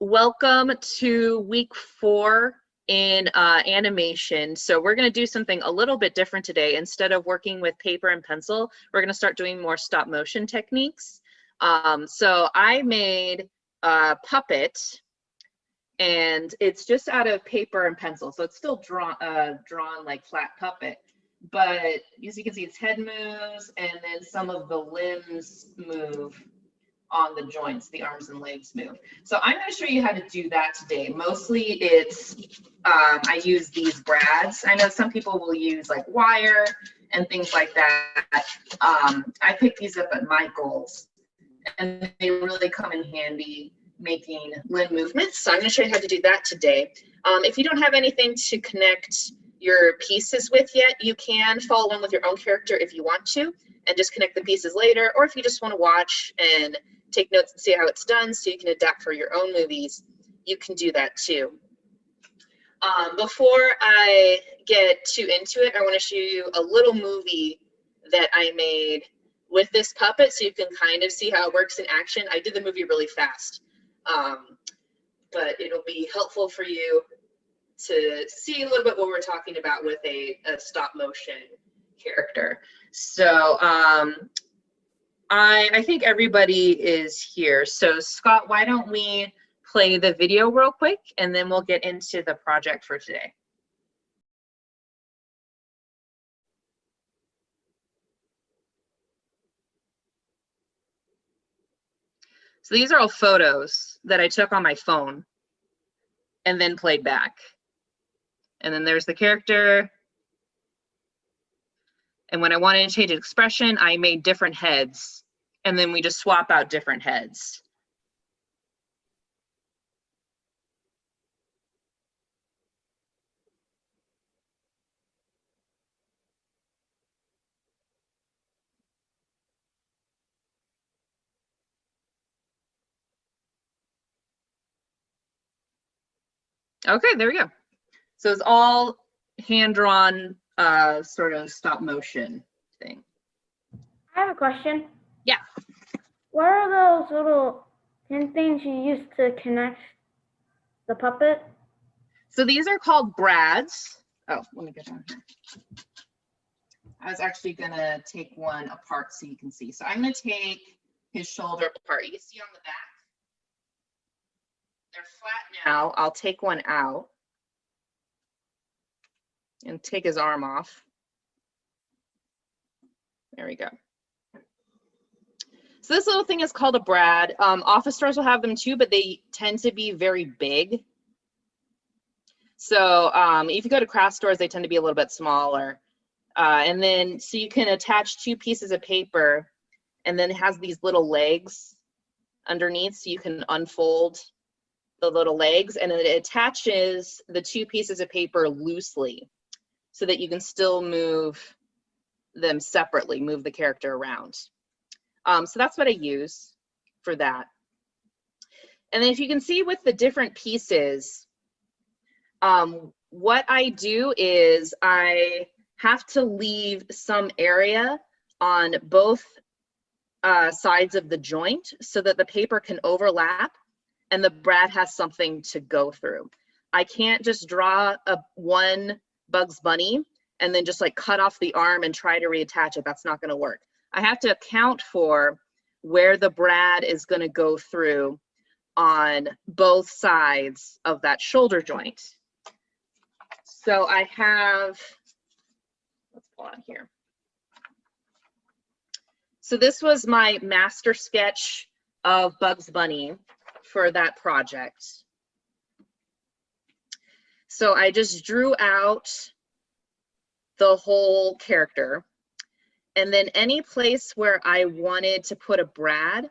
welcome to week 4 in animation. So we're going to do something a little bit different today. Instead of working with paper and pencil, we're going to start doing more stop motion techniques. So I made a puppet, and it's just out of paper and pencil. So it's still drawn like flat puppet, but as you can see, its head moves, and then some of the limbs move on the joints, the arms and legs move. So I'm going to show you how to do that today. Mostly it's, I use these brads. I know some people will use like wire and things like that. I picked these up at Michael's, and they really come in handy making limb movements. So I'm going to show you how to do that today. If you don't have anything to connect your pieces with yet, you can follow along with your own character if you want to, and just connect the pieces later. Or if you just want to watch and take notes and see how it's done so you can adapt for your own movies, you can do that too. Before I get too into it, I want to show you a little movie that I made with this puppet so you can kind of see how it works in action. I did the movie really fast, but it'll be helpful for you to see a little bit what we're talking about with a stop motion character. So I think everybody is here. So Scott, why don't we play the video real quick, and then we'll get into the project for today. So these are all photos that I took on my phone and then played back. And then there's the character. And when I wanted to change an expression, I made different heads, and then we just swap out different heads. Okay, there we go. So it's all hand-drawn sort of stop motion thing. I have a question. Yeah. What are those little pin things you use to connect the puppet? So these are called brads. Oh, let me get down here. I was actually gonna take one apart so you can see. So I'm gonna take his shoulder apart. You can see on the back, they're flat now. I'll take one out and take his arm off. There we go. So this little thing is called a brad. Office stores will have them too, but they tend to be very big. So if you go to craft stores, they tend to be a little bit smaller. And then, so you can attach 2 pieces of paper, and then it has these little legs underneath, so you can unfold the little legs, and then it attaches the 2 pieces of paper loosely so that you can still move them separately, move the character around. So that's what I use for that. And then if you can see with the different pieces, what I do is I have to leave some area on both sides of the joint so that the paper can overlap and the brad has something to go through. I can't just draw one Bugs Bunny and then just like cut off the arm and try to reattach it. That's not going to work. I have to account for where the brad is going to go through on both sides of that shoulder joint. So I have, let's pull on here. So this was my master sketch of Bugs Bunny for that project. So I just drew out the whole character, and then any place where I wanted to put a brad,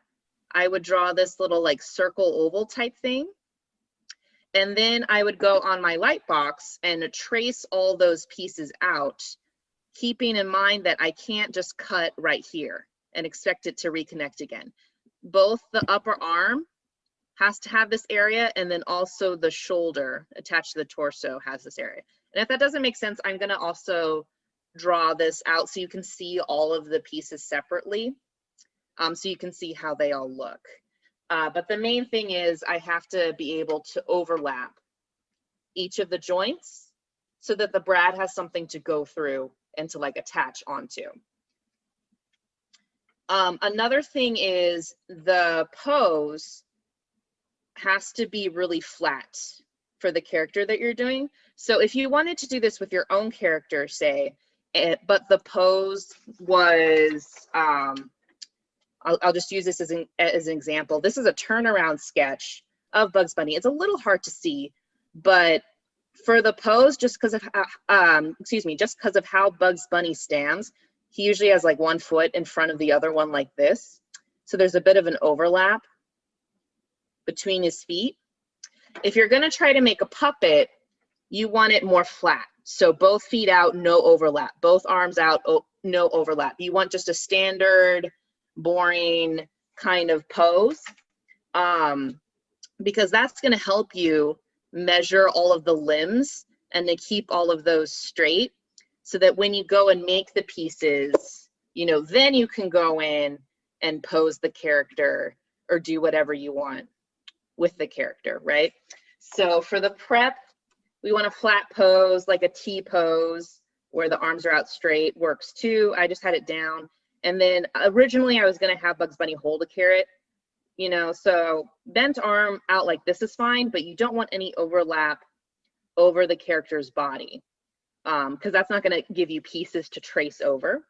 I would draw this little like circle oval type thing. And then I would go on my light box and trace all those pieces out, keeping in mind that I can't just cut right here and expect it to reconnect again. Both the upper arm has to have this area, and then also the shoulder attached to the torso has this area. And if that doesn't make sense, I'm gonna also draw this out so you can see all of the pieces separately, so you can see how they all look. But the main thing is I have to be able to overlap each of the joints so that the brad has something to go through and to like attach onto. Another thing is the pose has to be really flat for the character that you're doing. So if you wanted to do this with your own character, say, but the pose was, I'll just use this as an example. This is a turnaround sketch of Bugs Bunny. It's a little hard to see, but for the pose, just because of, just because of how Bugs Bunny stands, he usually has like one foot in front of the other one like this. So there's a bit of an overlap between his feet. If you're gonna try to make a puppet, you want it more flat. So both feet out, no overlap. Both arms out, no overlap. You want just a standard, boring kind of pose, because that's gonna help you measure all of the limbs and to keep all of those straight, so that when you go and make the pieces, you know, then you can go in and pose the character or do whatever you want with the character, right? So for the prep, we want a flat pose, like a T pose, where the arms are out straight, works too. I just had it down. And then originally I was gonna have Bugs Bunny hold a carrot, you know, so bent arm out like this is fine, but you don't want any overlap over the character's body, because that's not gonna give you pieces to trace over.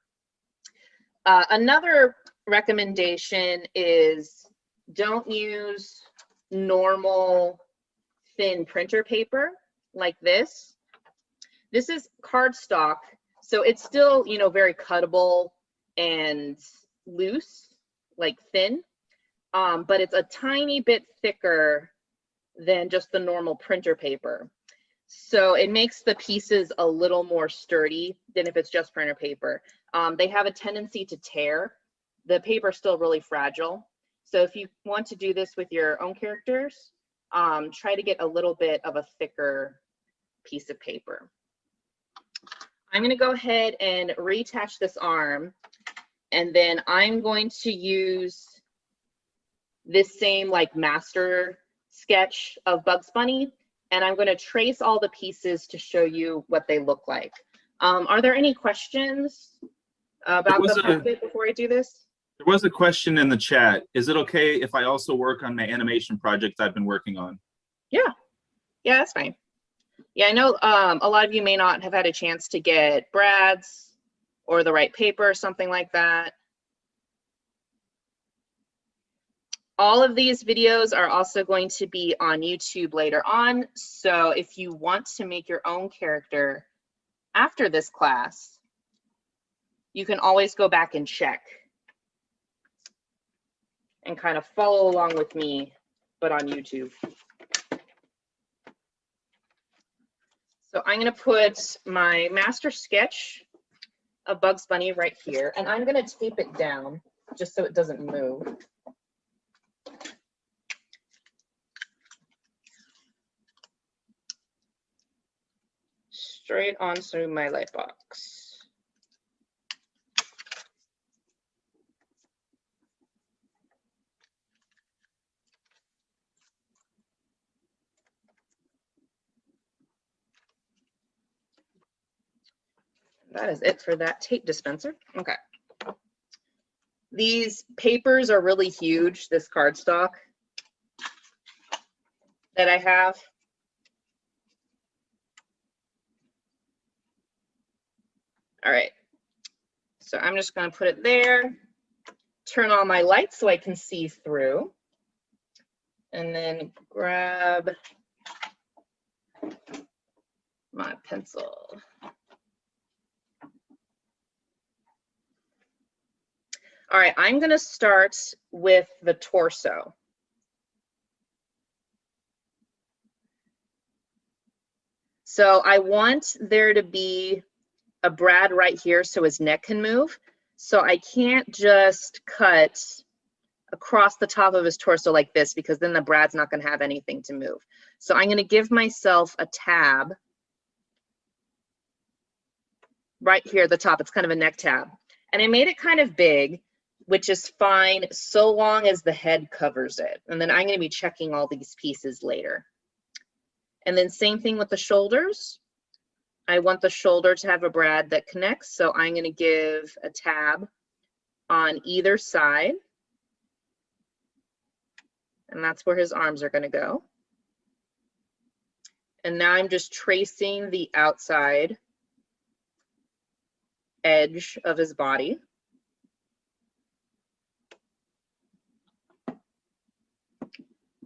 Another recommendation is don't use normal thin printer paper like this. This is cardstock, so it's still, you know, very cuttable and loose, like thin, but it's a tiny bit thicker than just the normal printer paper. So it makes the pieces a little more sturdy than if it's just printer paper. They have a tendency to tear. The paper is still really fragile. So if you want to do this with your own characters, try to get a little bit of a thicker piece of paper. I'm going to go ahead and reattach this arm, and then I'm going to use this same like master sketch of Bugs Bunny, and I'm going to trace all the pieces to show you what they look like. Are there any questions about the puppet before I do this? There was a question in the chat. Is it okay if I also work on my animation project I've been working on? Yeah, that's fine. Yeah, I know a lot of you may not have had a chance to get brads or the right paper or something like that. All of these videos are also going to be on YouTube later on. So if you want to make your own character after this class, you can always go back and check and kind of follow along with me, but on YouTube. So I'm going to put my master sketch of Bugs Bunny right here, and I'm going to tape it down just so it doesn't move. Straight onto my light box. That is it for that tape dispenser. Okay. These papers are really huge, this cardstock that I have. All right. So I'm just going to put it there, turn on my lights so I can see through, and then grab my pencil. All right, I'm going to start with the torso. So I want there to be a brad right here so his neck can move. So I can't just cut across the top of his torso like this, because then the brad's not going to have anything to move. So I'm going to give myself a tab right here at the top. It's kind of a neck tab. And I made it kind of big which is fine so long as the head covers it. And then I'm going to be checking all these pieces later. And then same thing with the shoulders. I want the shoulder to have a brad that connects, so I'm going to give a tab on either side. And that's where his arms are going to go. And now I'm just tracing the outside edge of his body.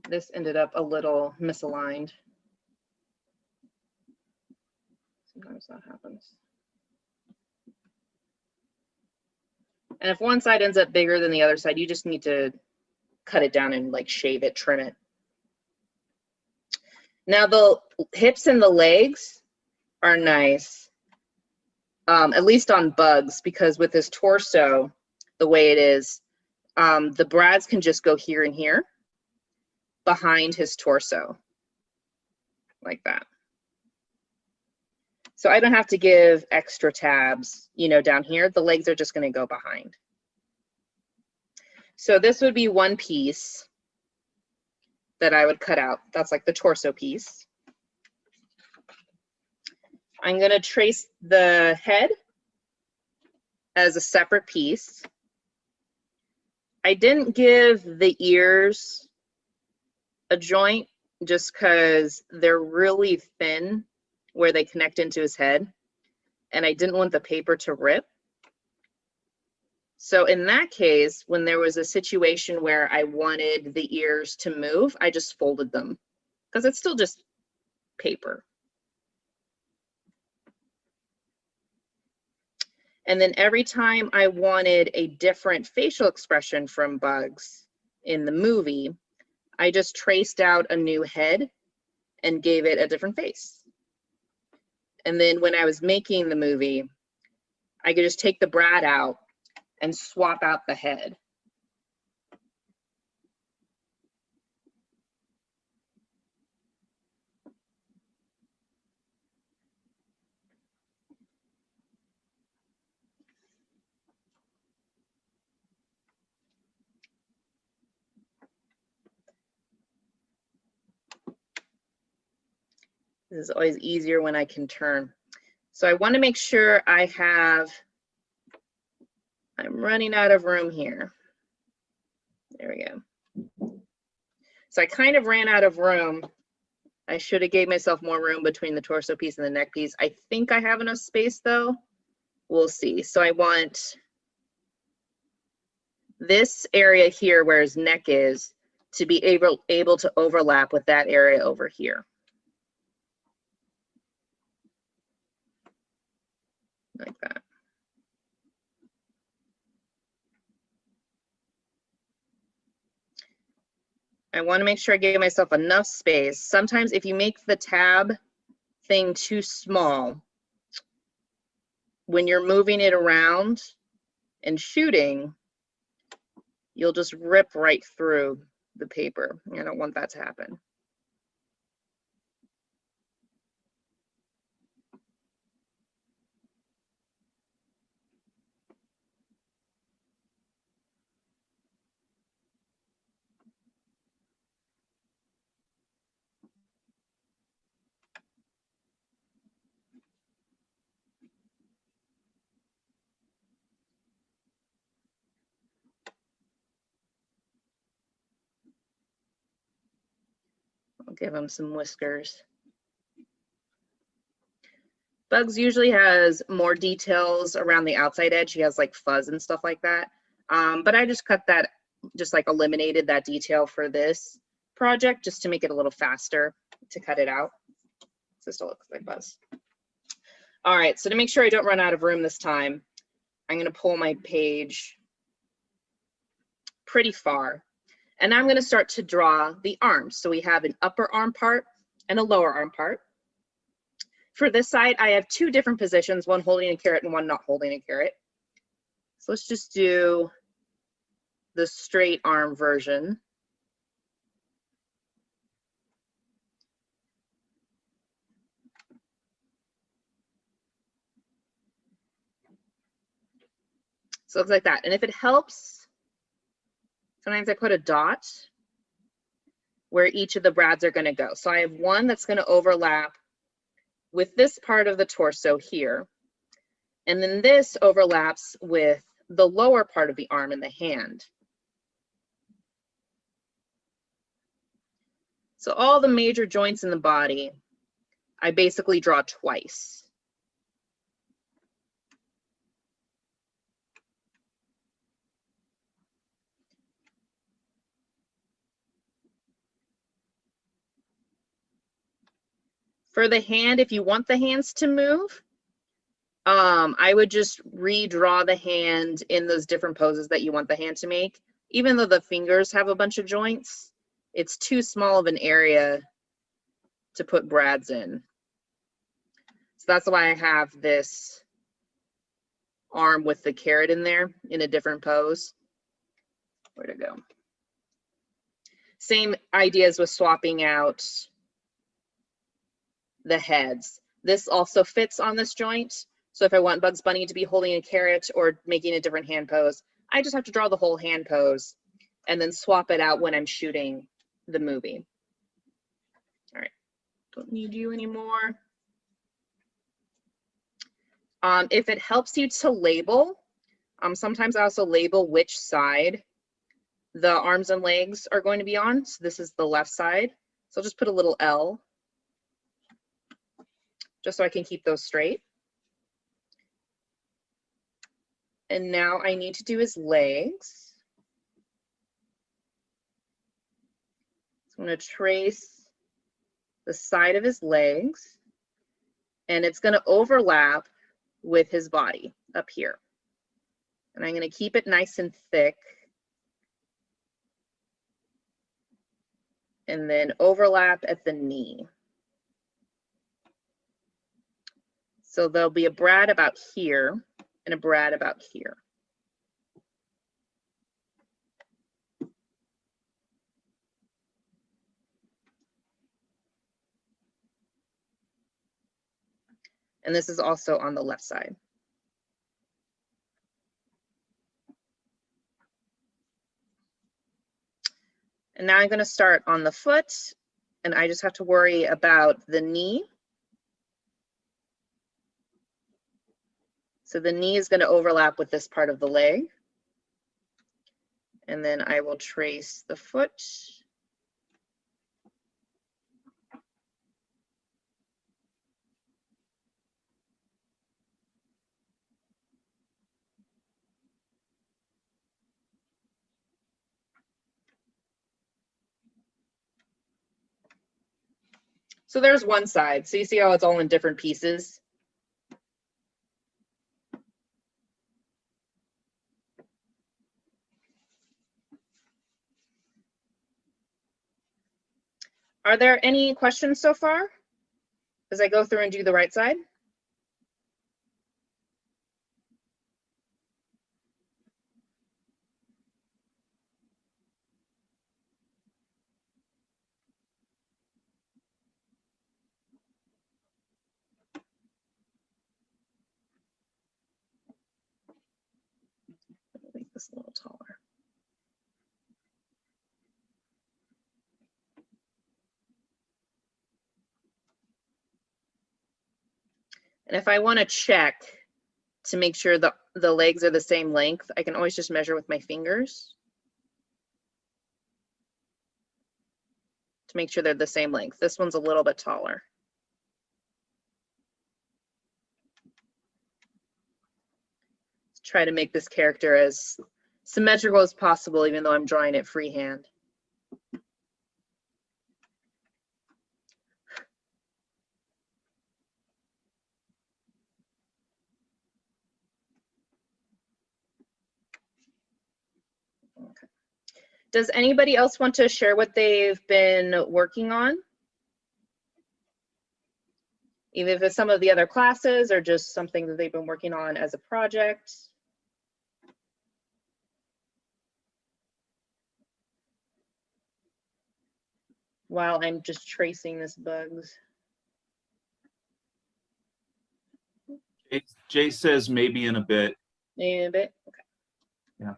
This ended up a little misaligned. Sometimes that happens. And if one side ends up bigger than the other side, you just need to cut it down and like shave it, trim it. Now the hips and the legs are nice, at least on Bugs, because with his torso, the way it is, the brads can just go here and here behind his torso, like that. So I don't have to give extra tabs, you know, down here. The legs are just going to go behind. So this would be one piece that I would cut out. That's like the torso piece. I'm going to trace the head as a separate piece. I didn't give the ears a joint just because they're really thin where they connect into his head, and I didn't want the paper to rip. So in that case, when there was a situation where I wanted the ears to move, I just folded them because it's still just paper. And then every time I wanted a different facial expression from Bugs in the movie, I just traced out a new head and gave it a different face. And then when I was making the movie, I could just take the brad out and swap out the head. This is always easier when I can turn. So I want to make sure I have, I'm running out of room here. There we go. So I kind of ran out of room. I should have gave myself more room between the torso piece and the neck piece. I think I have enough space though. We'll see. So I want this area here where his neck is to be able to overlap with that area over here. Like that. I want to make sure I give myself enough space. Sometimes if you make the tab thing too small, when you're moving it around and shooting, you'll just rip right through the paper. I don't want that to happen. I'll give him some whiskers. Bugs usually has more details around the outside edge. He has like fuzz and stuff like that. But I just cut that, just like eliminated that detail for this project just to make it a little faster to cut it out. So it still looks like Buzz. All right, so to make sure I don't run out of room this time, I'm gonna pull my page pretty far. And I'm gonna start to draw the arms. So we have an upper arm part and a lower arm part. For this side, I have two different positions, one holding a carrot and one not holding a carrot. So let's just do the straight arm version. So it looks like that. And if it helps, Sometimes I put a dot where each of the brads are going to go. So I have one that's going to overlap with this part of the torso here. And then this overlaps with the lower part of the arm and the hand. So all the major joints in the body, I basically draw twice. For the hand, if you want the hands to move, I would just redraw the hand in those different poses that you want the hand to make. Even though the fingers have a bunch of joints, it's too small of an area to put brads in. So that's why I have this arm with the carrot in there in a different pose. Where'd it go? Same ideas with swapping out the heads. This also fits on this joint. So if I want Bugs Bunny to be holding a carrot or making a different hand pose, I just have to draw the whole hand pose and then swap it out when I'm shooting the movie. All right, don't need you anymore. If it helps you to label, sometimes I also label which side the arms and legs are going to be on. So this is the left side. So I'll just put a little L just so I can keep those straight. And now I need to do his legs. So I'm going to trace the side of his legs, and it's going to overlap with his body up here. And I'm going to keep it nice and thick. And then overlap at the knee. So there'll be a brad about here and a brad about here. And this is also on the left side. And now I'm going to start on the foot, and I just have to worry about the knee. So the knee is going to overlap with this part of the leg. And then I will trace the foot. So there's one side. So you see how it's all in different pieces. Are there any questions so far as I go through and do the right side? Make this a little taller. And if I want to check to make sure the legs are the same length, I can always just measure with my fingers to make sure they're the same length. This one's a little bit taller. Let's try to make this character as symmetrical as possible, even though I'm drawing it freehand. Okay. Does anybody else want to share what they've been working on? Even if it's some of the other classes or just something that they've been working on as a project. While I'm just tracing this bugs. Jay says maybe in a bit. Maybe a bit. Okay. Yeah.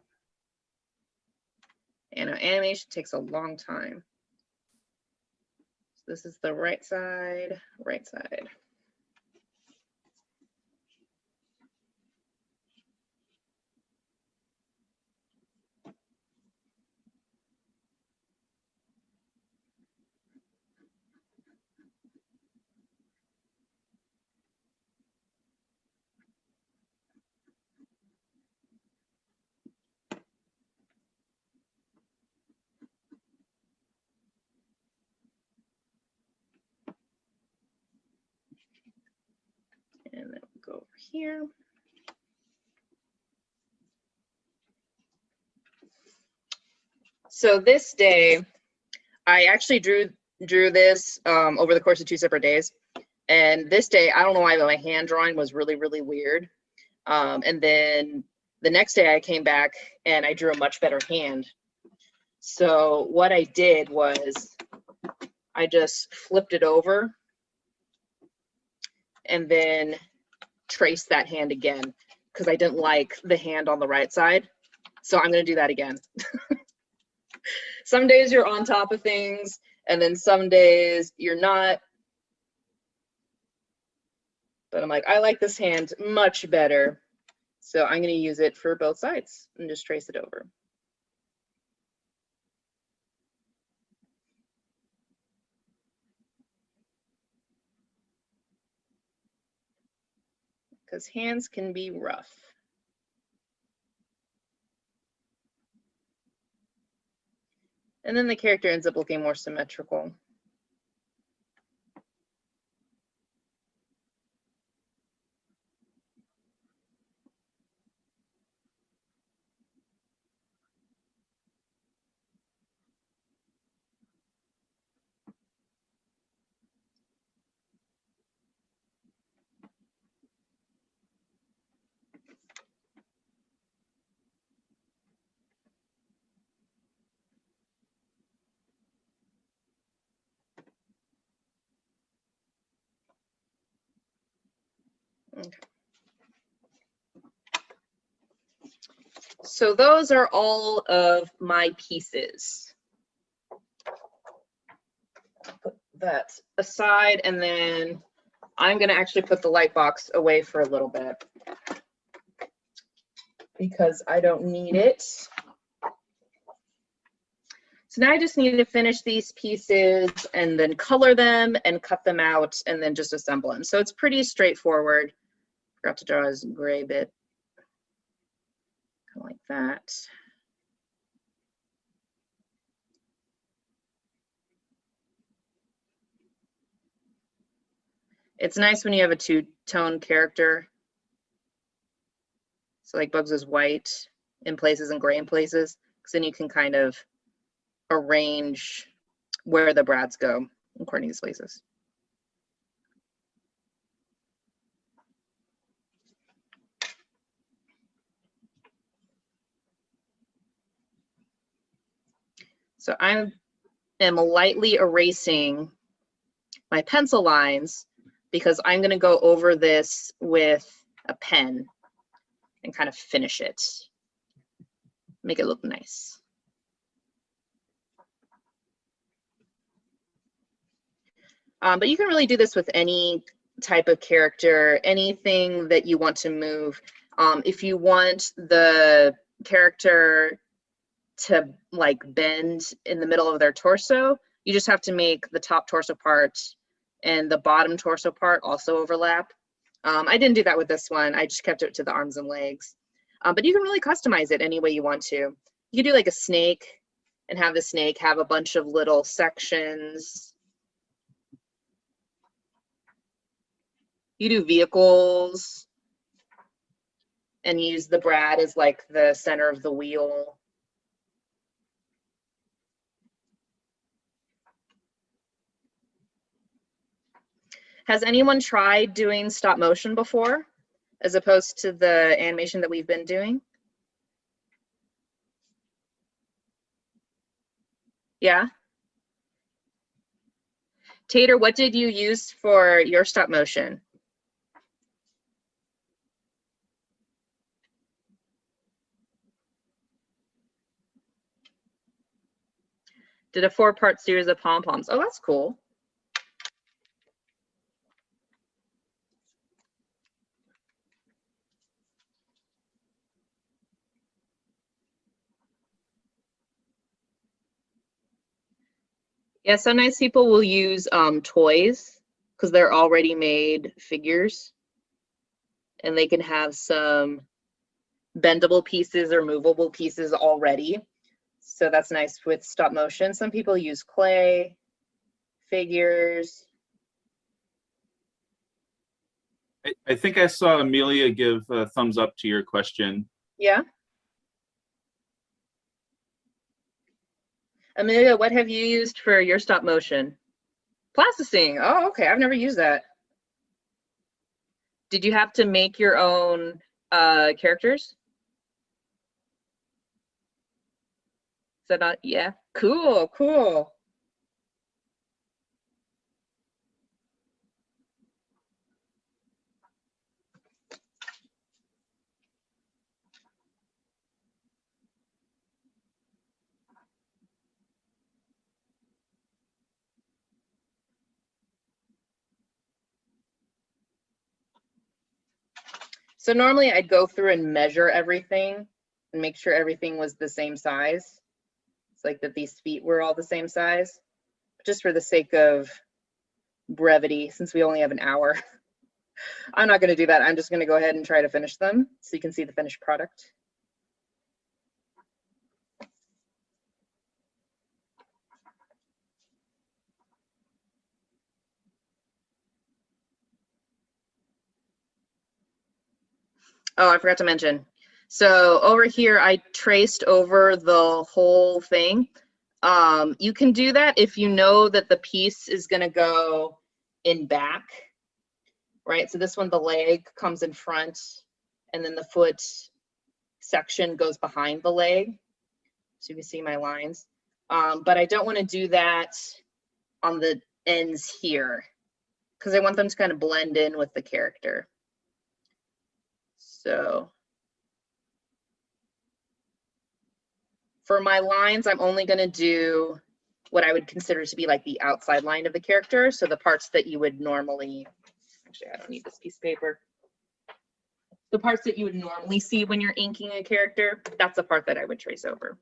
And animation takes a long time. So this is the right side, right side. And then we'll go over here. So this day, I actually drew this over the course of 2 separate days. And this day, I don't know why, but my hand drawing was really, really weird. And then the next day I came back and I drew a much better hand. So what I did was I just flipped it over and then traced that hand again because I didn't like the hand on the right side. So I'm going to do that again. Some days you're on top of things and then some days you're not. But I'm like, I like this hand much better. So I'm going to use it for both sides and just trace it over. Because hands can be rough. And then the character ends up looking more symmetrical. Okay. So those are all of my pieces. Put that aside, and then I'm going to actually put the light box away for a little bit because I don't need it. So now I just need to finish these pieces and then color them and cut them out and then just assemble them. So it's pretty straightforward. Forgot to draw this gray bit. Kind of like that. It's nice when you have a two-tone character. So like Bugs is white in places and gray in places, because then you can kind of arrange where the brads go according to these places. So I am lightly erasing my pencil lines because I'm going to go over this with a pen and kind of finish it, make it look nice. But you can really do this with any type of character, anything that you want to move. If you want the character to like bend in the middle of their torso, you just have to make the top torso part and the bottom torso part also overlap. I didn't do that with this one. I just kept it to the arms and legs. But you can really customize it any way you want to. You could do like a snake and have the snake have a bunch of little sections. You do vehicles and use the brad as like the center of the wheel. Has anyone tried doing stop motion before, as opposed to the animation that we've been doing? Yeah? Tater, what did you use for your stop motion? Did a 4-part series of pom-poms. Oh, that's cool. Yeah, sometimes people will use toys because they're already made figures, and they can have some bendable pieces or movable pieces already. So that's nice with stop motion. Some people use clay, figures. I think I saw Amelia give a thumbs up to your question. Yeah. Amelia, what have you used for your stop motion? Plasticine. Oh, okay. I've never used that. Did you have to make your own characters? Is that not? Yeah. Cool, cool. So normally I'd go through and measure everything and make sure everything was the same size. It's like that these feet were all the same size, just for the sake of brevity, since we only have an hour. I'm not going to do that. I'm just going to go ahead and try to finish them so you can see the finished product. Oh, I forgot to mention. So over here, I traced over the whole thing. You can do that if you know that the piece is going to go in back, right? So this one, the leg comes in front, and then the foot section goes behind the leg. So you can see my lines. But I don't want to do that on the ends here because I want them to kind of blend in with the character. So for my lines, I'm only going to do what I would consider to be like the outside line of the character. So the parts that you would normally, actually, I don't need this piece of paper. The parts that you would normally see when you're inking a character, that's the part that I would trace over.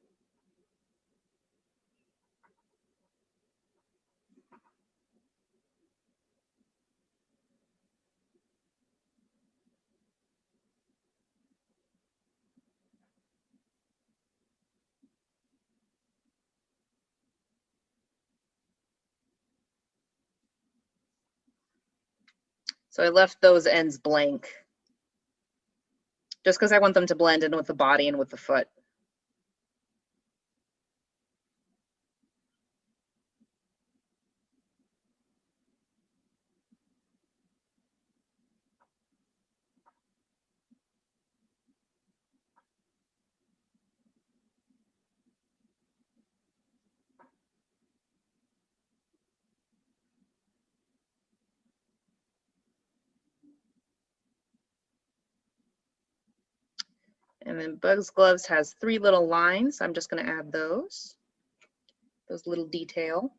So I left those ends blank just because I want them to blend in with the body and with the foot. And then Bug's Gloves has 3 little lines. I'm just going to add those little detail.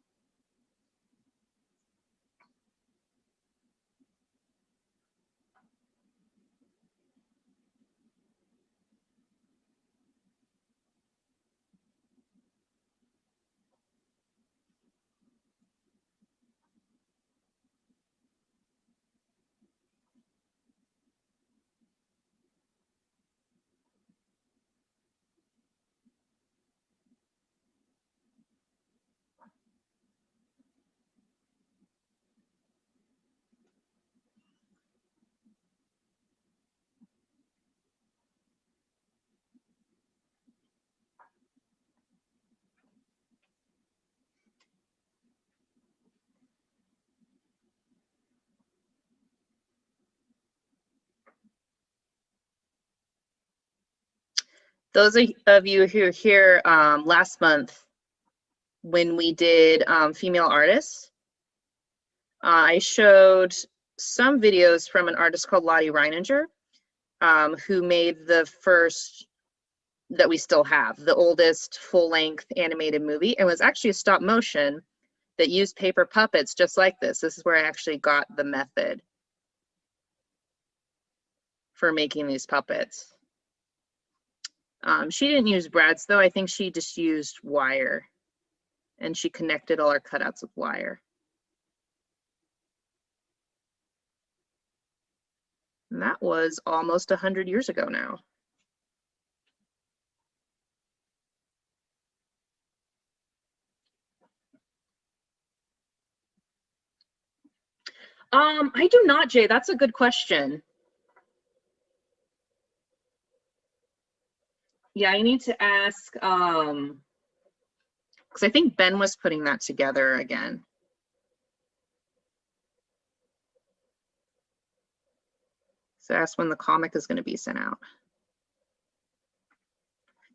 Those of you who were here last month when we did female artists, I showed some videos from an artist called Lottie Reininger, who made the first that we still have. The oldest full-length animated movie. It was actually a stop motion that used paper puppets just like this. This is where I actually got the method for making these puppets. She didn't use brads though. I think she just used wire, and she connected all her cutouts with wire. And that was almost 100 years ago now. I do not, Jay. That's a good question. Yeah, I need to ask, because I think Ben was putting that together again. So ask when the comic is going to be sent out.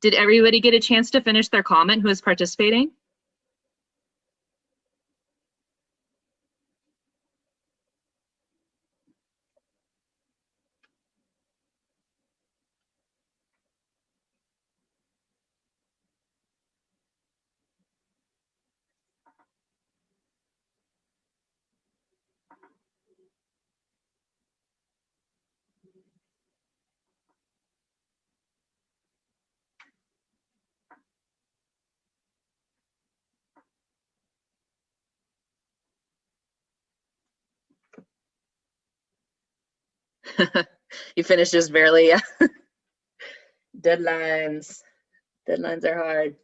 Did everybody get a chance to finish their comment who is participating? You finished just barely, yeah. Deadlines. Deadlines are hard.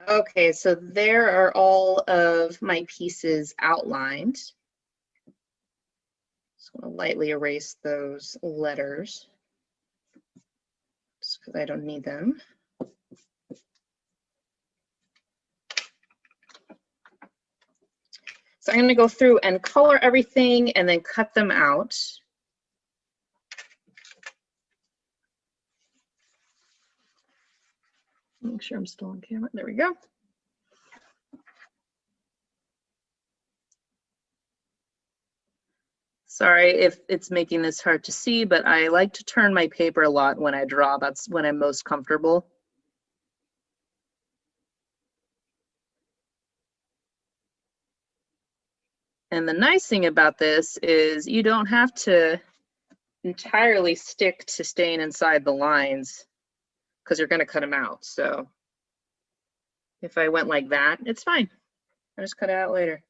Okay, so there are all of my pieces outlined. Just want to lightly erase those letters just because I don't need them. So I'm going to go through and color everything and then cut them out. Make sure I'm still on camera. There we go. Sorry if it's making this hard to see, but I like to turn my paper a lot when I draw. That's when I'm most comfortable. And the nice thing about this is you don't have to entirely stick to staying inside the lines because you're going to cut them out. So if I went like that, it's fine. I'll just cut it out later.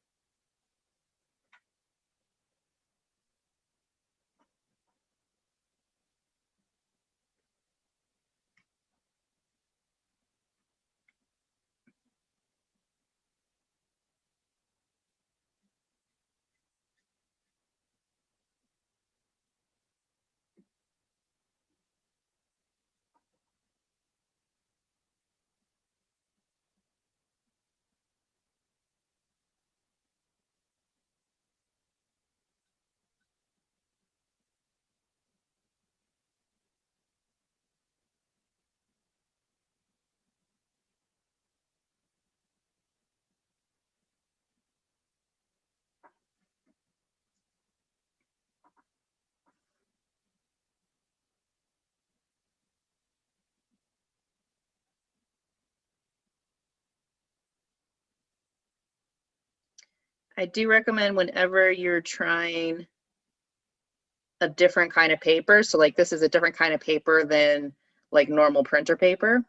I do recommend whenever you're trying a different kind of paper, so like this is a different kind of paper than like normal printer paper,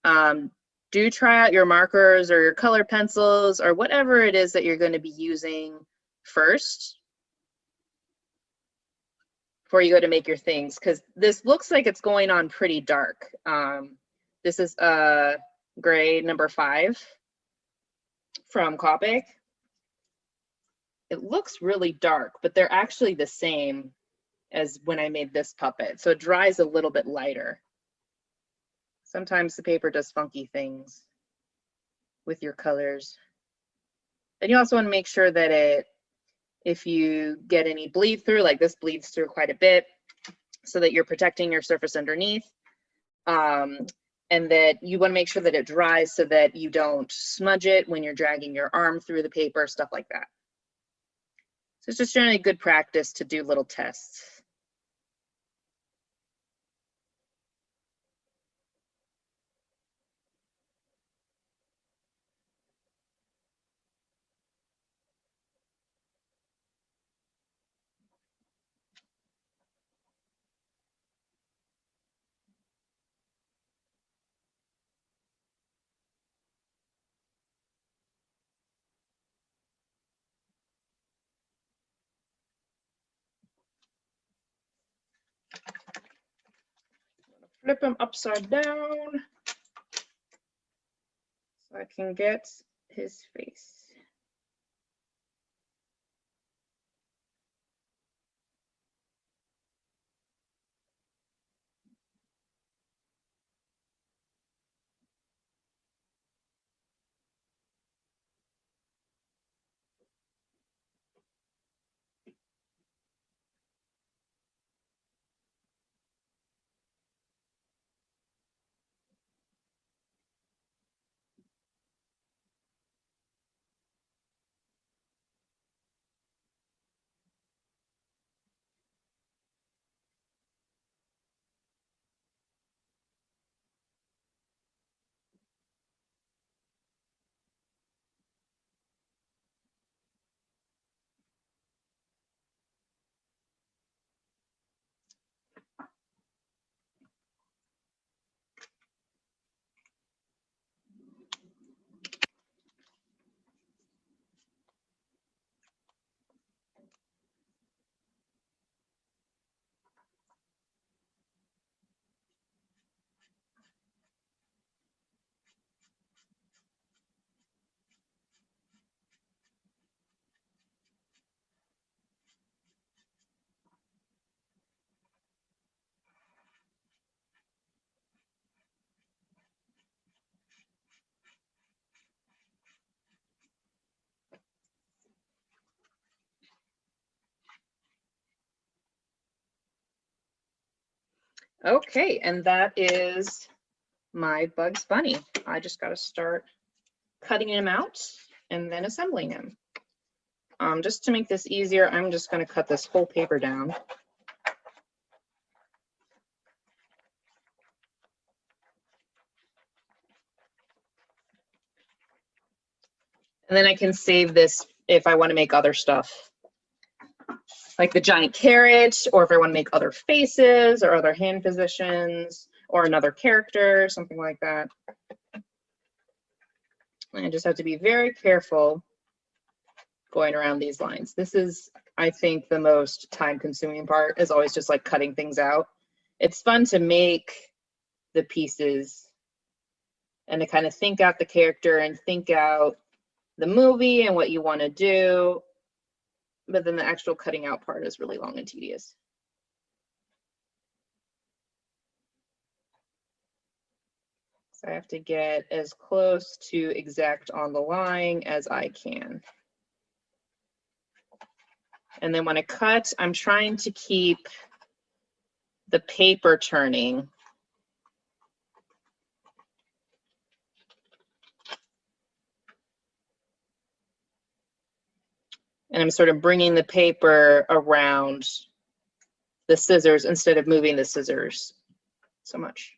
do try out your markers or your color pencils or whatever it is that you're going to be using first before you go to make your things, because this looks like it's going on pretty dark. This is gray number 5 from Copic. It looks really dark, but they're actually the same as when I made this puppet. So it dries a little bit lighter. Sometimes the paper does funky things with your colors. And you also want to make sure that if you get any bleed through, like this bleeds through quite a bit, so that you're protecting your surface underneath. And that you want to make sure that it dries so that you don't smudge it when you're dragging your arm through the paper, stuff like that. So it's just generally good practice to do little tests. Flip him upside down so I can get his face. Okay, and that is my Bugs Bunny. I just got to start cutting him out and then assembling him. Just to make this easier, I'm just going to cut this whole paper down. And then I can save this if I want to make other stuff, like the giant carrot, or if I want to make other faces or other hand positions or another character, something like that. And I just have to be very careful going around these lines. This is, I think, the most time-consuming part, is always just like cutting things out. It's fun to make the pieces and to kind of think out the character and think out the movie and what you want to do, but then the actual cutting out part is really long and tedious. So I have to get as close to exact on the line as I can. And then when I cut, I'm trying to keep the paper turning. And I'm sort of bringing the paper around the scissors instead of moving the scissors so much.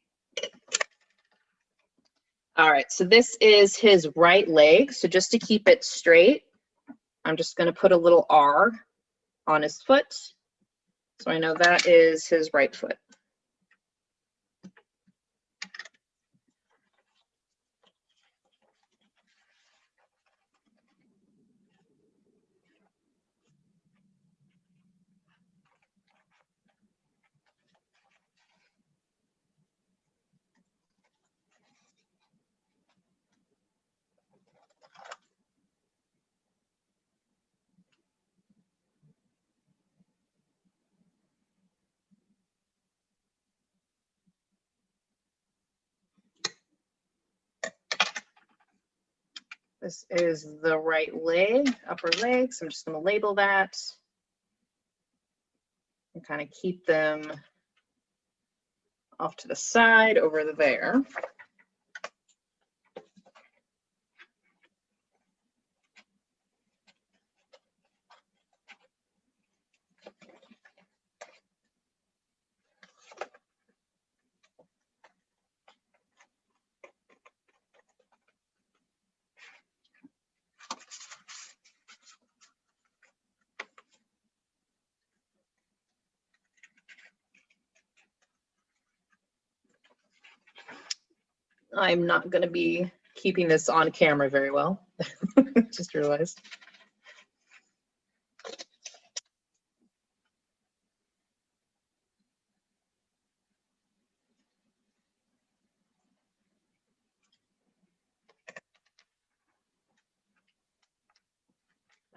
All right, so this is his right leg. So just to keep it straight, I'm just going to put a little R on his foot. So I know that is his right foot. This is the right leg, upper leg. So I'm just going to label that and kind of keep them off to the side over there. I'm not going to be keeping this on camera very well. Just realized.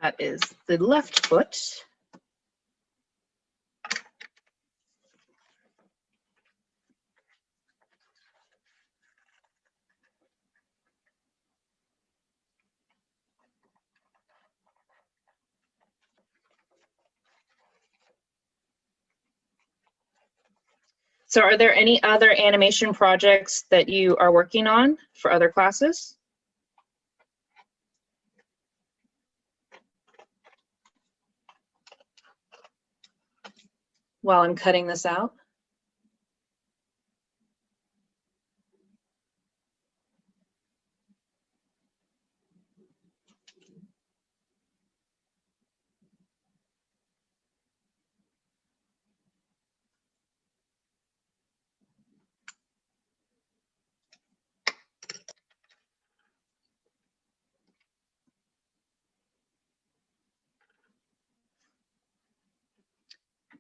That is the left foot. So are there any other animation projects that you are working on for other classes? While I'm cutting this out?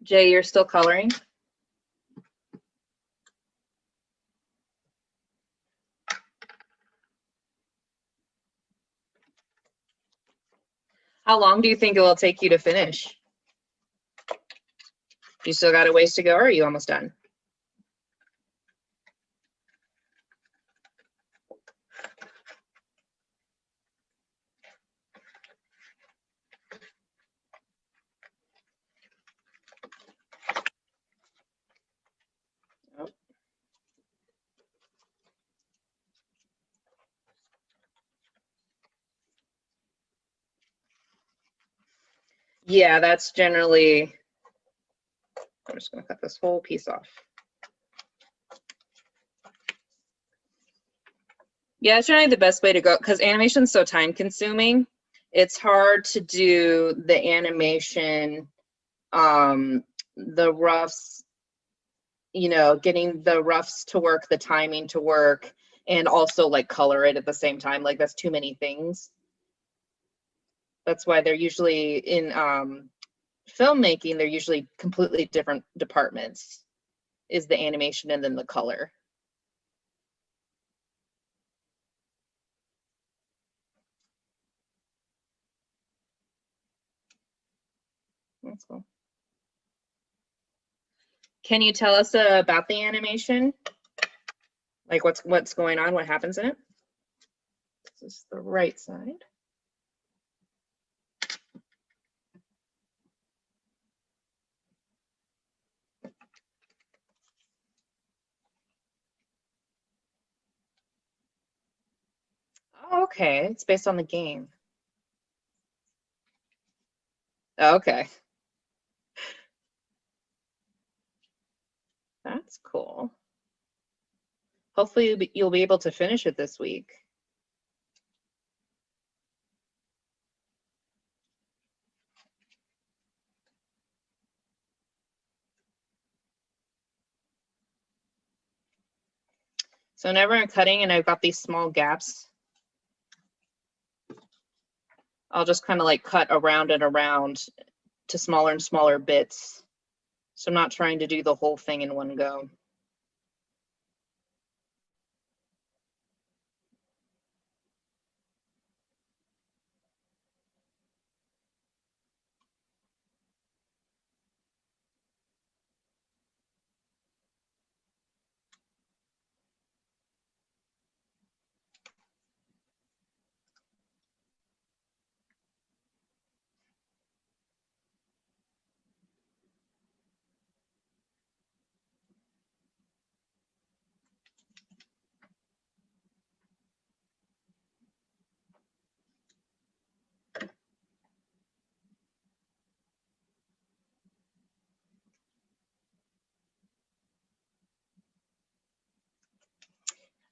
Jay, you're still coloring? How long do you think it will take you to finish? You still got a ways to go, or are you almost done? Yeah, that's generally, I'm just going to cut this whole piece off. Yeah, it's generally the best way to go because animation's so time consuming. It's hard to do the animation, the roughs, you know, getting the roughs to work, the timing to work, and also like color it at the same time. Like that's too many things. That's why they're usually in filmmaking, they're usually completely different departments, is the animation and then the color. That's cool. Can you tell us about the animation? Like what's going on, what happens in it? This is the right side. Oh, okay, it's based on the game. Okay. That's cool. Hopefully you'll be able to finish it this week. So whenever I'm cutting and I've got these small gaps, I'll just kind of like cut around and around to smaller and smaller bits. So I'm not trying to do the whole thing in one go.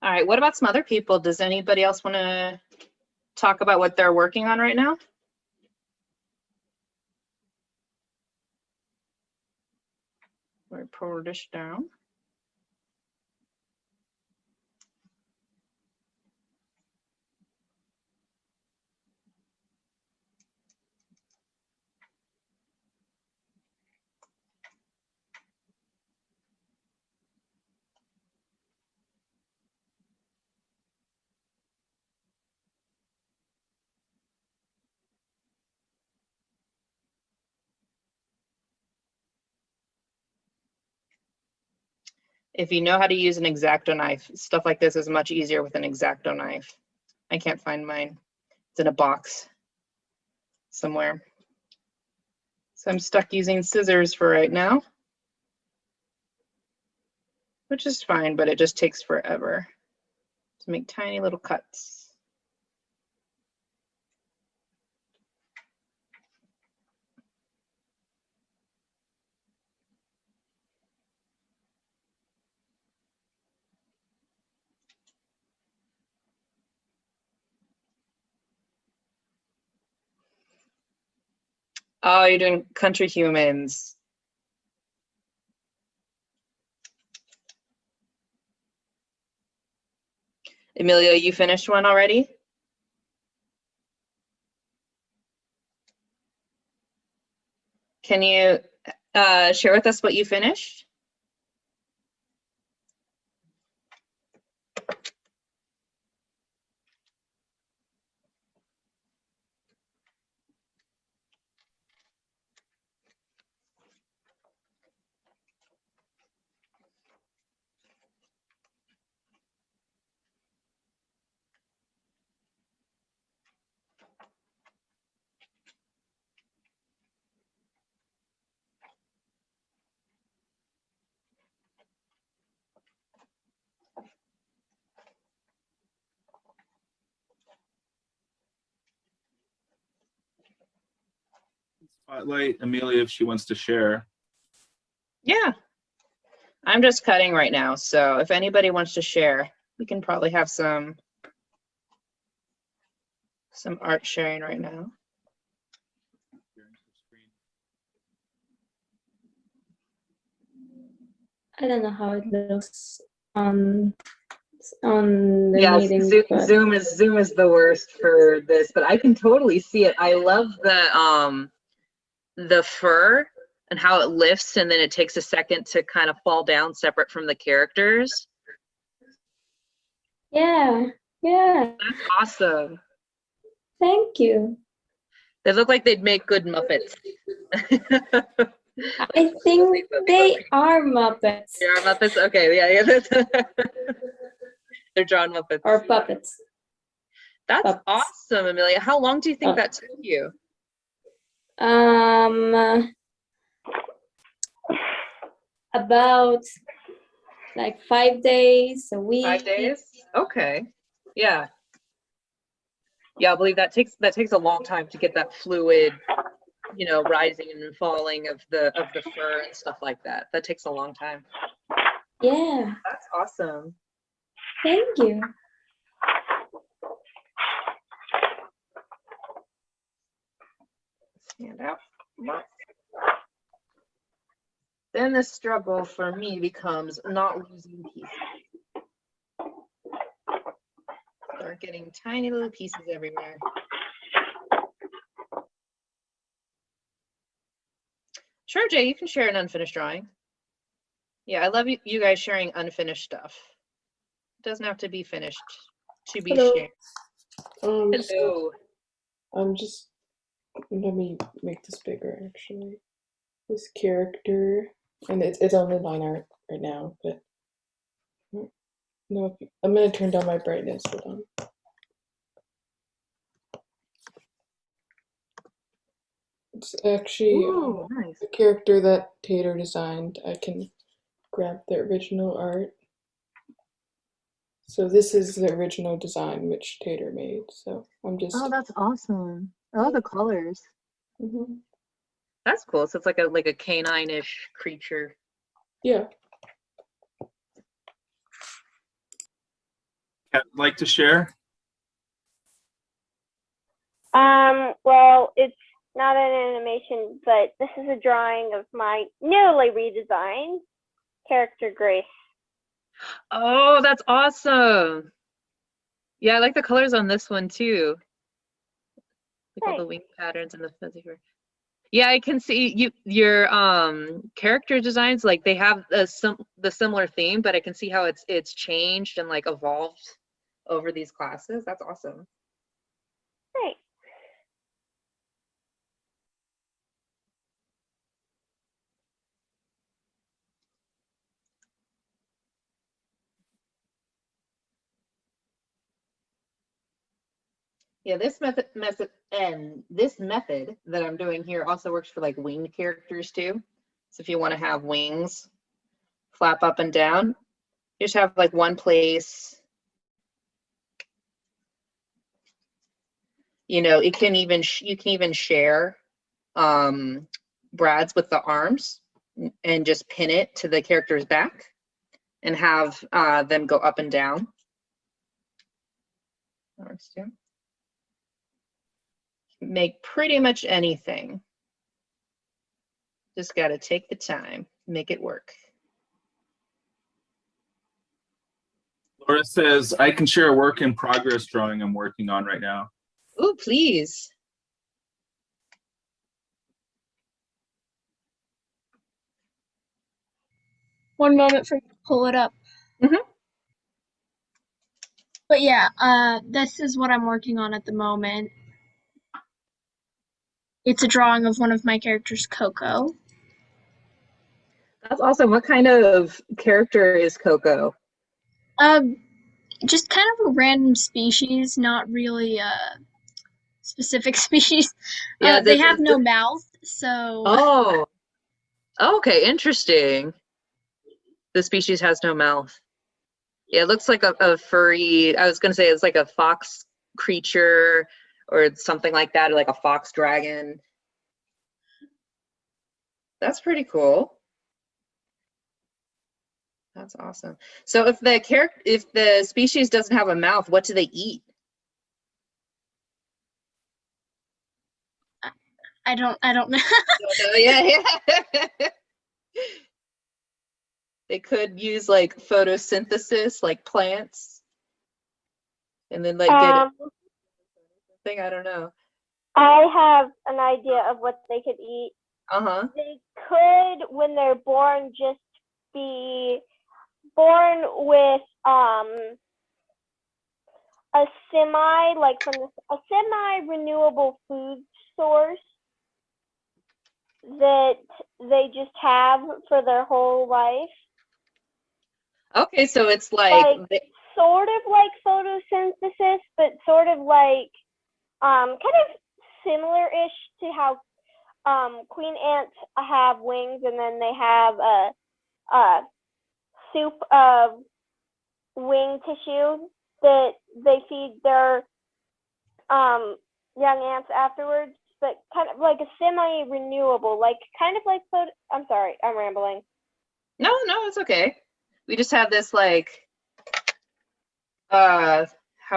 All right, what about some other people? Does anybody else want to talk about what they're working on right now? We'll pour this down. If you know how to use an X-Acto knife, stuff like this is much easier with an X-Acto knife. I can't find mine. It's in a box somewhere. So I'm stuck using scissors for right now, which is fine, but it just takes forever to make tiny little cuts. Oh, you're doing country humans. Emilio, you finished one already? Can you share with us what you finished? Spotlight Amelia if she wants to share. Yeah, I'm just cutting right now. So if anybody wants to share, we can probably have some art sharing right now. I don't know how it looks on the Yes, meeting, but Zoom is the worst for this, but I can totally see it. I love the fur and how it lifts and then it takes a second to kind of fall down separate from the characters. yeah, That's awesome. thank you. They look like they'd make good Muppets. I think they are Muppets They are Muppets? Okay, yeah. That's they're drawn Muppets. or puppets. That's Puppets. awesome, Amelia. How long do you think that took you? About like 5 days, a week. 5 days? Okay. Yeah. Yeah, I believe that takes a long time to get that fluid, you know, rising and falling of the fur and stuff like that. That takes a long time. Yeah, That's awesome. thank you. Stand out. Then the struggle for me becomes not losing pieces. Start getting tiny little pieces everywhere. Sure, Jay, you can share an unfinished drawing. Yeah, I love you guys sharing unfinished stuff. It doesn't have to be finished to be Hello. shared. Hello. So I'm just, let me make this bigger actually. This character, and it's only line art right now, but no, I'm gonna turn down my brightness. Hold on. It's actually Ooh, nice. a character that Tater designed. I can grab the original art. So this is the original design which Tater made. So I'm just. Oh, that's awesome. I love the colors. Mhm. That's cool. So it's like a canine-ish creature. Yeah. Like to share? Well, it's not an animation, but this is a drawing of my newly redesigned character, Grace. Oh, that's awesome. Yeah, I like the colors on this one too. Like all the wing patterns and the fuzzy fur. Yeah, I can see your character designs, like they have the similar theme, but I can see how it's changed and like evolved over these classes. That's awesome. Great. Yeah, this method that I'm doing here also works for like winged characters too. So if you want to have wings flap up and down, you just have like one place. You know, you can even share brads with the arms and just pin it to the character's back and have them go up and down. That works too. Make pretty much anything. Just got to take the time, make it work. Laura says, I can share a work in progress drawing I'm working on right now. Oh, please. One moment for me to pull it up. Mhm. But yeah, this is what I'm working on at the moment. It's a drawing of one of my characters, Coco. That's awesome. What kind of character is Coco? Just kind of a random species, not really a specific species. Yeah, They have no mouth, so. Oh, okay, interesting. The species has no mouth. Yeah, it looks like a furry, I was gonna say it's like a fox creature or something like that, or like a fox dragon. That's pretty cool. That's awesome. So if the species doesn't have a mouth, what do they eat? I don't know. Yeah. They could use like photosynthesis, like plants, and then like get something. I don't know. I have an idea of what they could eat. Uh-huh. They could, when they're born, just be born with a semi-renewable food source that they just have for their whole life. Okay, so it's like sort of like photosynthesis, but sort of like kind of similar-ish to how queen ants have wings, and then they have a soup of wing tissue that they feed their young ants afterwards, but kind of like a semi-renewable, like kind of like I'm sorry, I'm rambling. No, it's okay. We just have this like how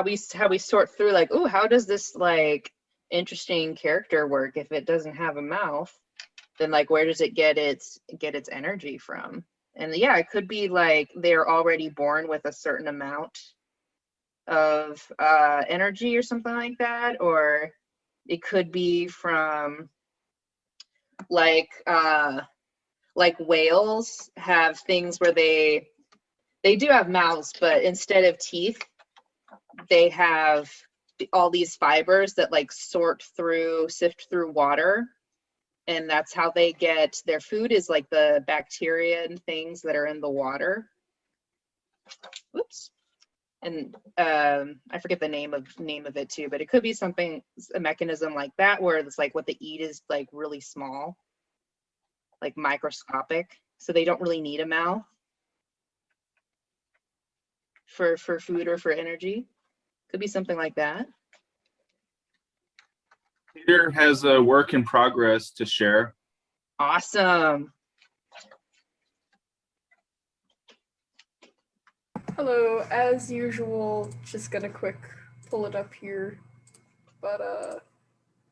we sort through like, oh, how does this like interesting character work if it doesn't have a mouth? Then like where does it get its energy from? And yeah, it could be like they're already born with a certain amount of energy or something like that, or it could be from like whales have things where they do have mouths, but instead of teeth, they have all these fibers that like sift through water, and that's how they get their food, is like the bacteria and things that are in the water. Whoops. And I forget the name of it too, but it could be something, a mechanism like that, where it's like what they eat is like really small, like microscopic, so they don't really need a mouth for food or for energy. Could be something like that. Peter has a work in progress to share. Awesome. Hello, as usual, just gonna quick pull it up here. But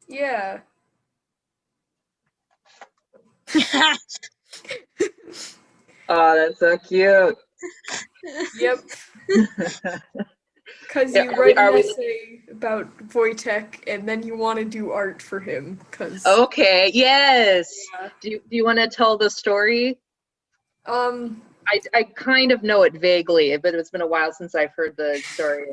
yeah. Oh, that's so cute. Yep. Because Yeah, you are we- write an are we- essay about Wojtek and then you want to do art for him. Cause Okay, yes. yeah. Do you want to tell the story? Um, I kind of know it vaguely, but it's been a while since I've heard the story.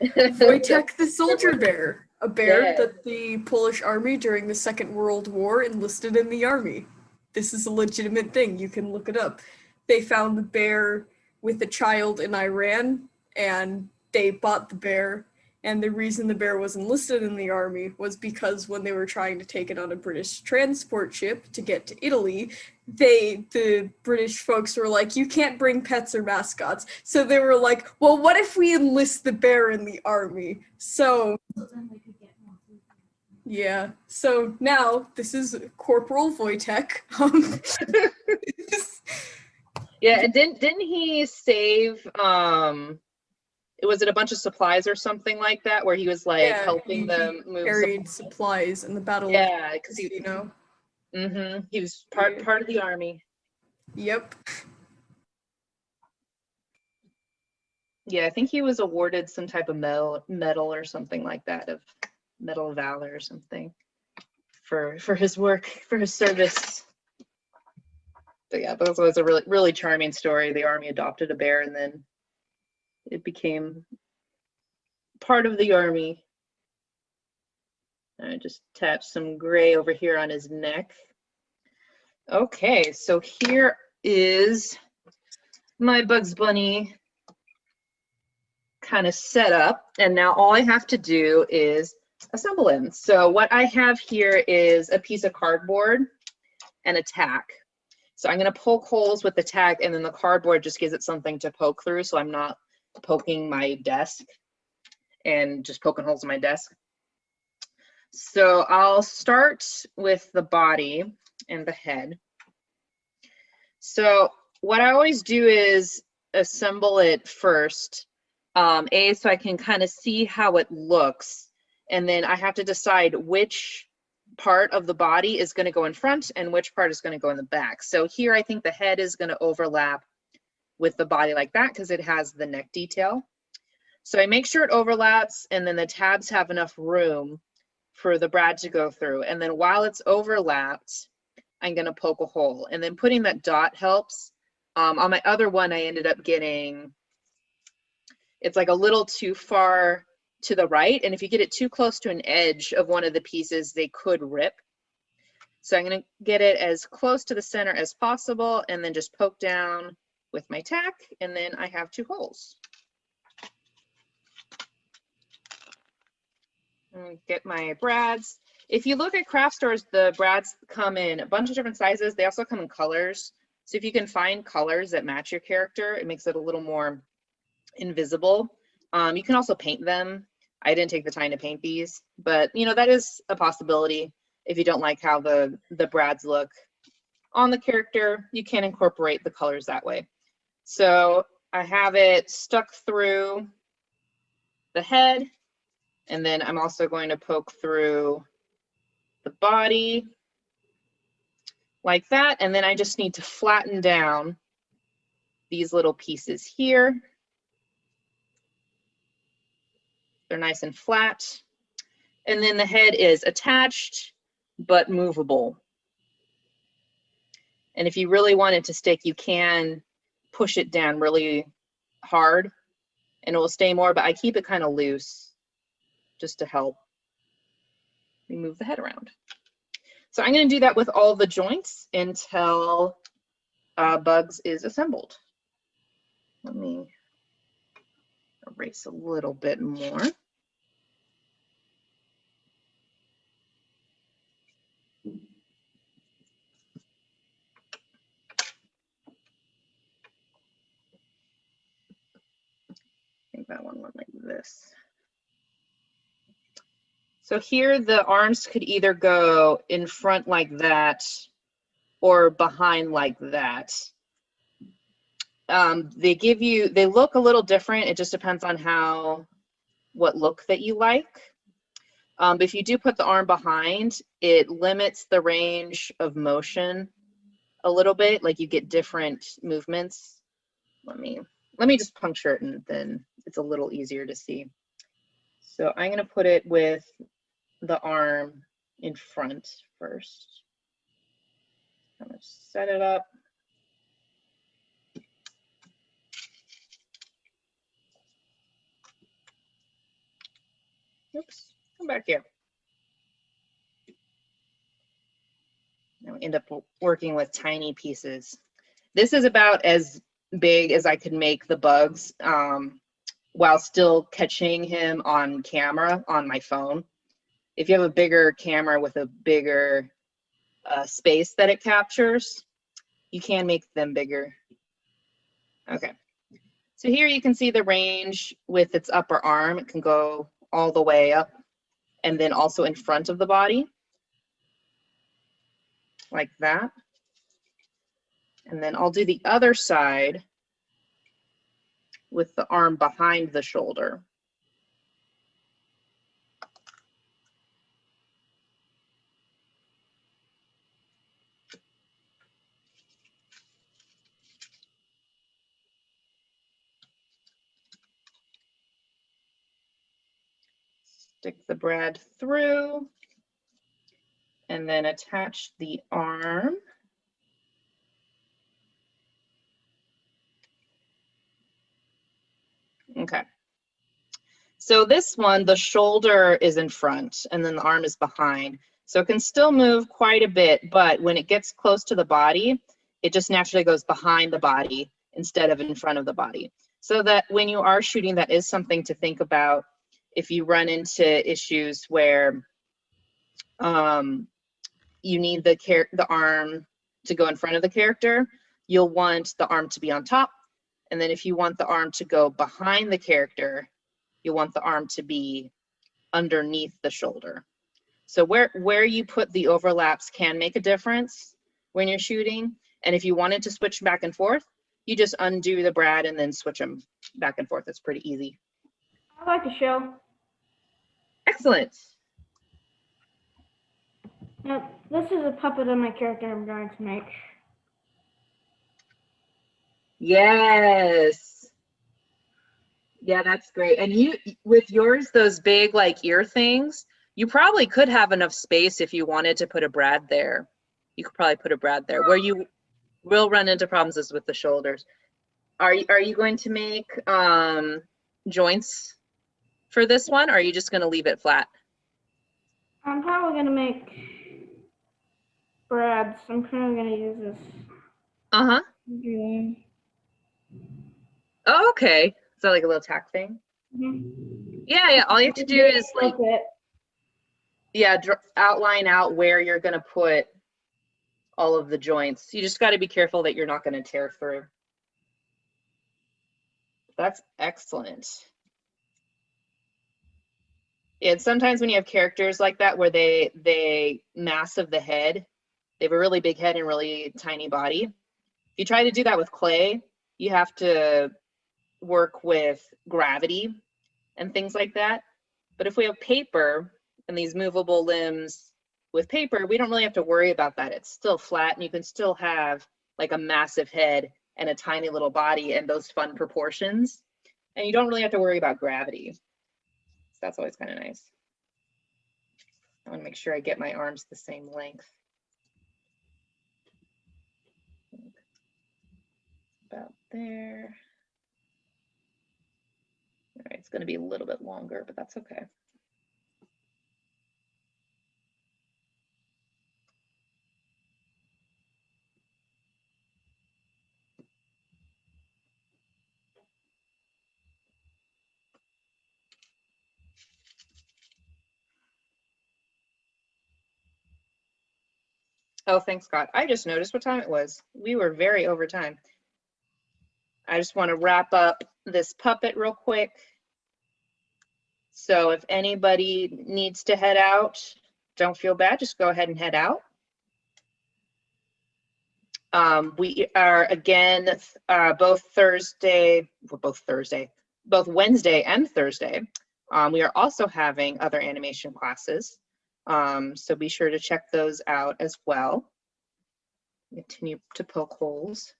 Wojtek the soldier bear, a bear Yeah. that the Polish army during the Second World War enlisted in the army. This is a legitimate thing. You can look it up. They found the bear with a child in Iran, and they bought the bear. And the reason the bear was enlisted in the army was because when they were trying to take it on a British transport ship to get to Italy, the British folks were like, you can't bring pets or mascots. So they were like, well, what if we enlist the bear in the army? So yeah. So now this is Corporal Wojtek. Yeah, and didn't he save was it a bunch of supplies or something like that, where he was like Yeah, helping he them move carried supplies in the battle. Yeah, because you know. he was part of the army. Yep. Yeah, I think he was awarded some type of medal or something like that, of Medal of Valor or something, for his work, for his service. So yeah, that was a really charming story. The army adopted a bear, and then it became part of the army. I just tapped some gray over here on his neck. Okay, so here is my Bugs Bunny kind of set up, and now all I have to do is assemble him. So what I have here is a piece of cardboard and a tack. So I'm going to poke holes with the tack, and then the cardboard just gives it something to poke through, so I'm not poking my desk and just poking holes in my desk. So I'll start with the body and the head. So what I always do is assemble it first, so I can kind of see how it looks, and then I have to decide which part of the body is going to go in front and which part is going to go in the back. So here I think the head is going to overlap with the body like that because it has the neck detail. So I make sure it overlaps, and then the tabs have enough room for the brad to go through. And then while it's overlapped, I'm going to poke a hole, and then putting that dot helps. On my other one, I ended up getting, it's like a little too far to the right, and if you get it too close to an edge of one of the pieces, they could rip. So I'm going to get it as close to the center as possible, and then just poke down with my tack, and then I have two holes. And get my brads. If you look at craft stores, the brads come in a bunch of different sizes. They also come in colors. So if you can find colors that match your character, it makes it a little more invisible. You can also paint them. I didn't take the time to paint these, but you know, that is a possibility. If you don't like how the brads look on the character, you can incorporate the colors that way. So I have it stuck through the head, and then I'm also going to poke through the body like that, and then I just need to flatten down these little pieces here. they're nice and flat. And then the head is attached, but movable. And if you really want it to stick, you can push it down really hard and it will stay more, but I keep it kind of loose just to help me move the head around. So I'm going to do that with all the joints until Bugs is assembled. Let me erase a little bit more. I think that one went like this. So here the arms could either go in front like that or behind like that. They look a little different. It just depends on what look that you like. But if you do put the arm behind, it limits the range of motion a little bit, like you get different movements. Let me just puncture it and then it's a little easier to see. So I'm going to put it with the arm in front first. I'm going to set it up. Oops, come back here. Now we end up working with tiny pieces. This is about as big as I could make the Bugs while still catching him on camera on my phone. If you have a bigger camera with a bigger space that it captures, you can make them bigger. Okay, so here you can see the range with its upper arm. It can go all the way up and then also in front of the body, like that. And then I'll do the other side with the arm behind the shoulder. Stick the brad through and then attach the arm. Okay. So this one, the shoulder is in front and then the arm is behind. So it can still move quite a bit, but when it gets close to the body, it just naturally goes behind the body instead of in front of the body. So that when you are shooting, that is something to think about if you run into issues where you need the arm to go in front of the character, you'll want the arm to be on top. And then if you want the arm to go behind the character, you want the arm to be underneath the shoulder. So where you put the overlaps can make a difference when you're shooting. And if you wanted to switch back and forth, you just undo the brad and then switch them back and forth. It's pretty easy. I like the show. Excellent. Now, this is a puppet of my character I'm going to make. Yes. Yeah, that's great. And you, with yours, those big like ear things, you probably could have enough space if you wanted to put a brad there. You could probably put a brad there. Where you will run into problems is with the shoulders. Are you going to make joints for this one, or are you just going to leave it flat? I'm probably going to make brads. I'm probably going to use this. Uh-huh. Yeah. Oh, okay. Is that like a little tack thing? Mm-hmm. Yeah. All you have to do is like, it. outline out where you're going to put all of the joints. You just got to be careful that you're not going to tear through. That's excellent. And sometimes when you have characters like that where they massive the head, they have a really big head and really tiny body. If you try to do that with clay, you have to work with gravity and things like that. But if we have paper and these movable limbs with paper, we don't really have to worry about that. It's still flat and you can still have like a massive head and a tiny little body and those fun proportions. And you don't really have to worry about gravity. That's always kind of nice. I want to make sure I get my arms the same length. About there. All right, it's going to be a little bit longer, but that's okay. Oh, thanks, Scott. I just noticed what time it was. We were very over time. I just want to wrap up this puppet real quick. So if anybody needs to head out, don't feel bad, just go ahead and head out. We are again both Wednesday and Thursday. We are also having other animation classes. So be sure to check those out as well. Continue to poke holes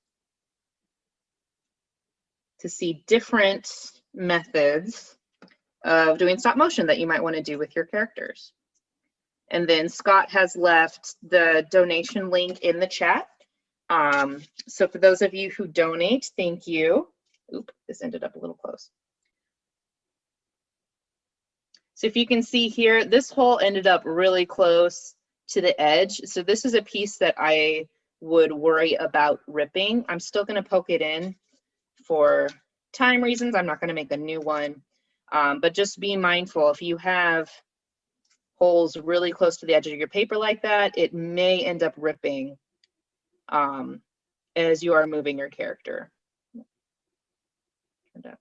to see different methods of doing stop motion that you might want to do with your characters. And then Scott has left the donation link in the chat. So for those of you who donate, thank you. Oop, this ended up a little close. So if you can see here, this hole ended up really close to the edge. So this is a piece that I would worry about ripping. I'm still going to poke it in for time reasons. I'm not going to make a new one, but just be mindful if you have holes really close to the edge of your paper like that, it may end up ripping as you are moving your character. Okay.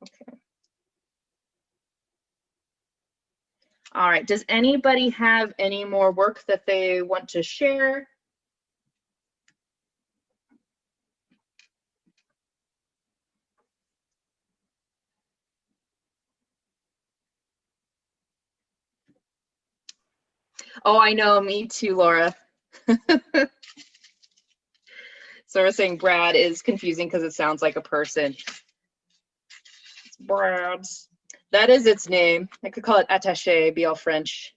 All right, does anybody have any more work that they want to share? Oh, I know, me too, Laura. So we're saying Brad is confusing because it sounds like a person. It's Brad's. That is its name. I could call it attaché, be all French.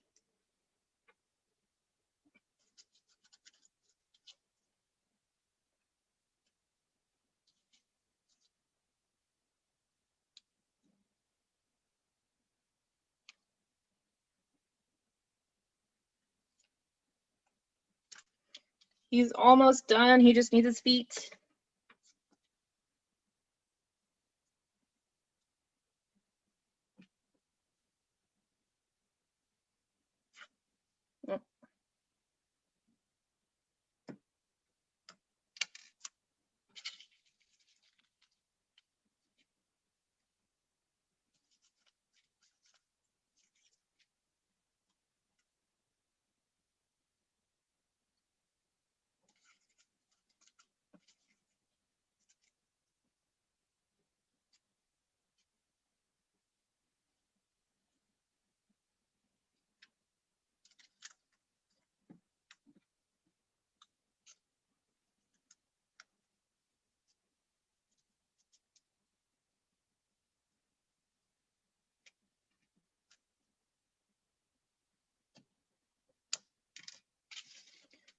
He's almost done. He just needs his feet.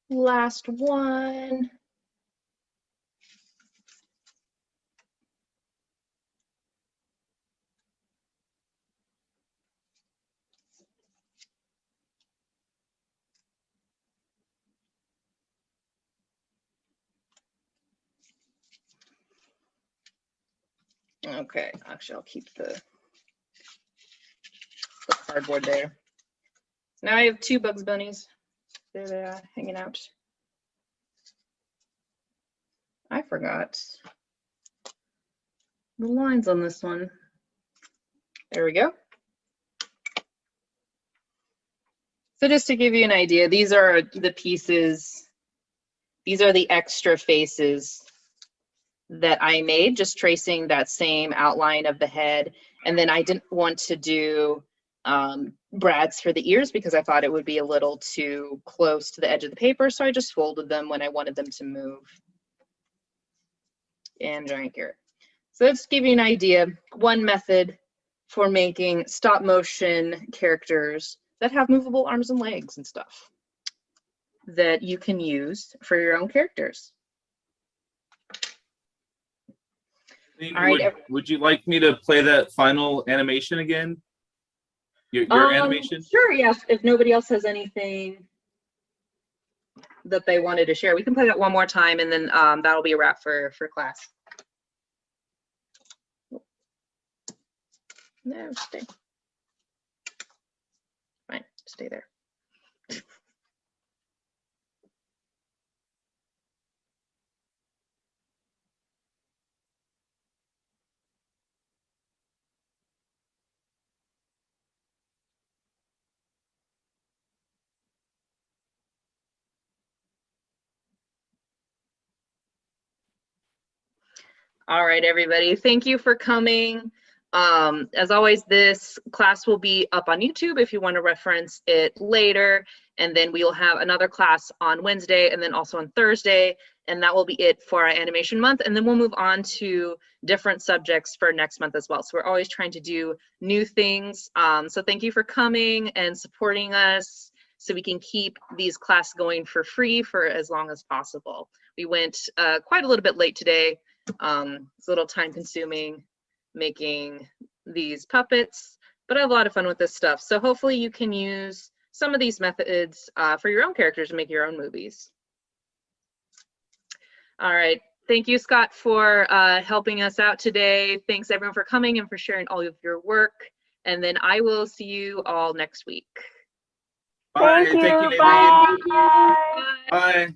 Last one. Okay, actually I'll keep the cardboard there. Now I have two Bugs Bunnies. There they are, hanging out. I forgot the lines on this one. There we go. So just to give you an idea, these are the pieces, these are the extra faces that I made, just tracing that same outline of the head. And then I didn't want to do brads for the ears because I thought it would be a little too close to the edge of the paper. So I just folded them when I wanted them to move. And giant carrot. So let's give you an idea. One method for making stop motion characters that have movable arms and legs and stuff that you can use for your own characters. All right, would you like me to play that final animation again? Your animation? Sure, yes. If nobody else has anything that they wanted to share, we can play that one more time, and then that'll be a wrap for class. No, stay. Fine, stay there. All right, everybody, thank you for coming. As always, this class will be up on YouTube if you want to reference it later. And then we will have another class on Wednesday and then also on Thursday. And that will be it for our animation month. And then we'll move on to different subjects for next month as well. So we're always trying to do new things. So thank you for coming and supporting us so we can keep these classes going for free for as long as possible. We went quite a little bit late today. It's a little time consuming making these puppets, but I have a lot of fun with this stuff. So hopefully you can use some of these methods for your own characters and make your own movies. All right. Thank you, Scott, for helping us out today. Thanks everyone for coming and for sharing all of your work. And then I will see you all next week. Bye. Thank you. Thank you, Bye. Naylene. Bye.